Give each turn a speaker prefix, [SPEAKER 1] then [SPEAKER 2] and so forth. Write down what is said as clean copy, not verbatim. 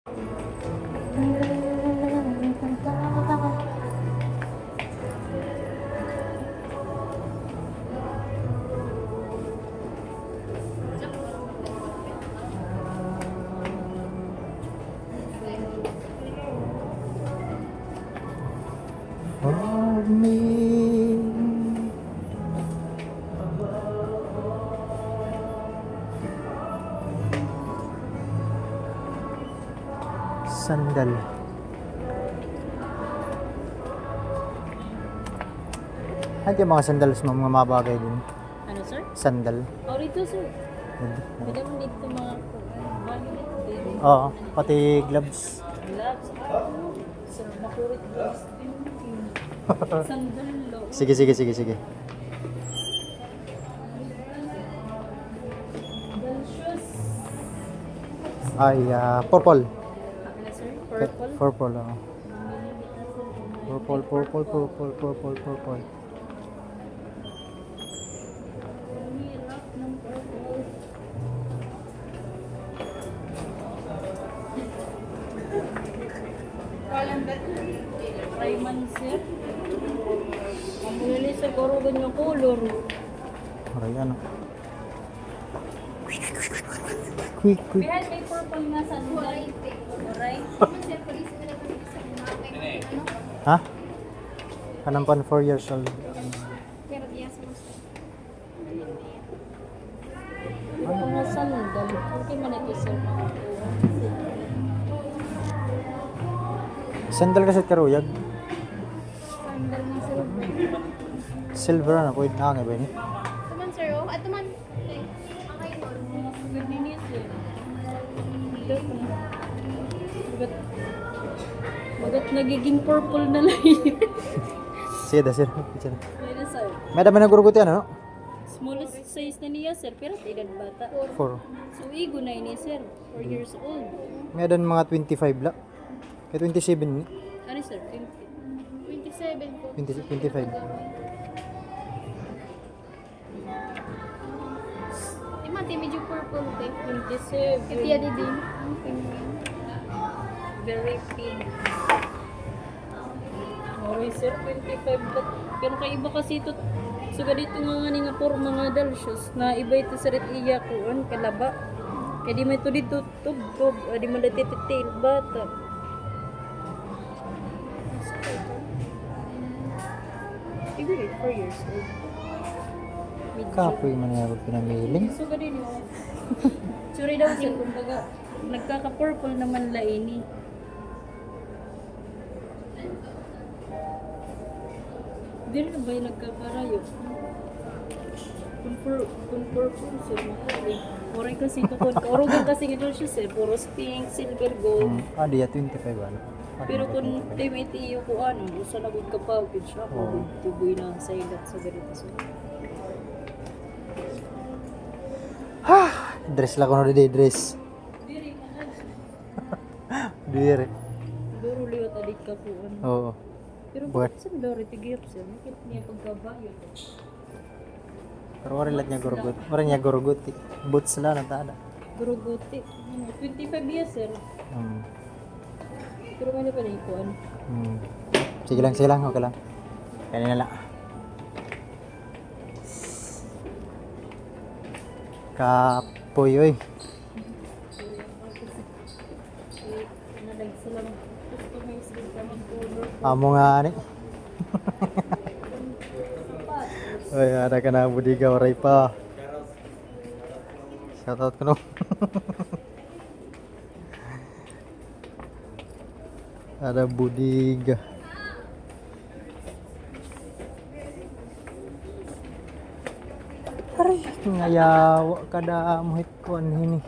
[SPEAKER 1] Hold me. Sandal. Ano yung mga sandals mo, mga mabagay din?
[SPEAKER 2] Ano, sir?
[SPEAKER 1] Sandal.
[SPEAKER 2] Oh, dito, sir. Pwede mo dito mga magnet din.
[SPEAKER 1] Oo, pati gloves.
[SPEAKER 2] Gloves. Sir, makurit gloves din. Sandal, lo.
[SPEAKER 1] Sige, sige, sige, sige.
[SPEAKER 2] Sandal shoes.
[SPEAKER 1] Ay, purple.
[SPEAKER 2] Ano, sir? Purple.
[SPEAKER 1] Purple, oo. Purple, purple, purple, purple, purple.
[SPEAKER 2] Hirap ng purple. Rayman, sir. Ang bumili siguro ganyan color.
[SPEAKER 1] Aray, ano? Quick, quick.
[SPEAKER 2] Behind may purple na sandal. Alright?
[SPEAKER 1] Ha? Kanang pan 4 years old.
[SPEAKER 2] Ito nga sandal. Okay man ito, sir.
[SPEAKER 1] Sandal kasi karuyag.
[SPEAKER 2] Sandal ng silver.
[SPEAKER 1] Silver na, pwede na nga ba ni?
[SPEAKER 3] Tuman sir, oh. At tuman. Okay, no.
[SPEAKER 2] Good ninis, sir. Bagat nagiging purple na lang yun.
[SPEAKER 1] Sige, sir.
[SPEAKER 2] Pwede, sir.
[SPEAKER 1] May dami na guruguti, ano?
[SPEAKER 2] Smallest size na niya, sir. Pero edad bata.
[SPEAKER 1] 4.
[SPEAKER 2] So, igo na ini, sir. 4 years old.
[SPEAKER 1] May dan mga 25 la. Kaya 27 ni.
[SPEAKER 2] Ano, sir? 20.
[SPEAKER 3] 27 po.
[SPEAKER 1] 25.
[SPEAKER 3] Mati, medyo purple te.
[SPEAKER 2] 27.
[SPEAKER 3] Kaya di din.
[SPEAKER 2] Very pink. Okay, sir. 25. Pero kaiba kasi ito. So, ganito nga for mga dalsyos na iba ito sa rit iya kuan kalaba. Kaya di may ito dito tubtob. Di man dito tail bata. Siguro 4 years old. Medyo.
[SPEAKER 1] Kapoy man na ako pinamiling.
[SPEAKER 2] So, ganun yun. Sorry daw sir, kumbaga, nagkaka-purple naman laini. Di rin ba yung nagkakarayo? Kung purple sir, makali. Oray kasi ito ko, orugan kasi ito siya sir, puro pink, silver, gold.
[SPEAKER 1] Diya 25 ano.
[SPEAKER 2] Pero kung time itiyo ko ano, gusto na good kapag siya, kung tuboy na sa ilat sa ganito sir.
[SPEAKER 1] Dress lang ko na di dress.
[SPEAKER 2] Diri, mahal.
[SPEAKER 1] Dire.
[SPEAKER 2] Siguro liwat adik ka po. Ano.
[SPEAKER 1] Oo.
[SPEAKER 2] Pero
[SPEAKER 1] Buwan.
[SPEAKER 2] bakit sa Lori tigiyap sir? Bakit niya pagkabayo?
[SPEAKER 1] Pero wala lang niya gurugut. Wala niya gurugut. Boots lang na tada.
[SPEAKER 2] Guruguti. 25 years sir. Pero ano pa na ikuan?
[SPEAKER 1] Sige lang, okay lang. Kanina lang. Kapoy, oy.
[SPEAKER 2] Nalagsalang customize din ka mag-color.
[SPEAKER 1] Amo nga ani. Oy, ada ka na budiga oray pa. Shoutout ko no. Ada budiga. Aray, ngayawa kada muhit ko ini.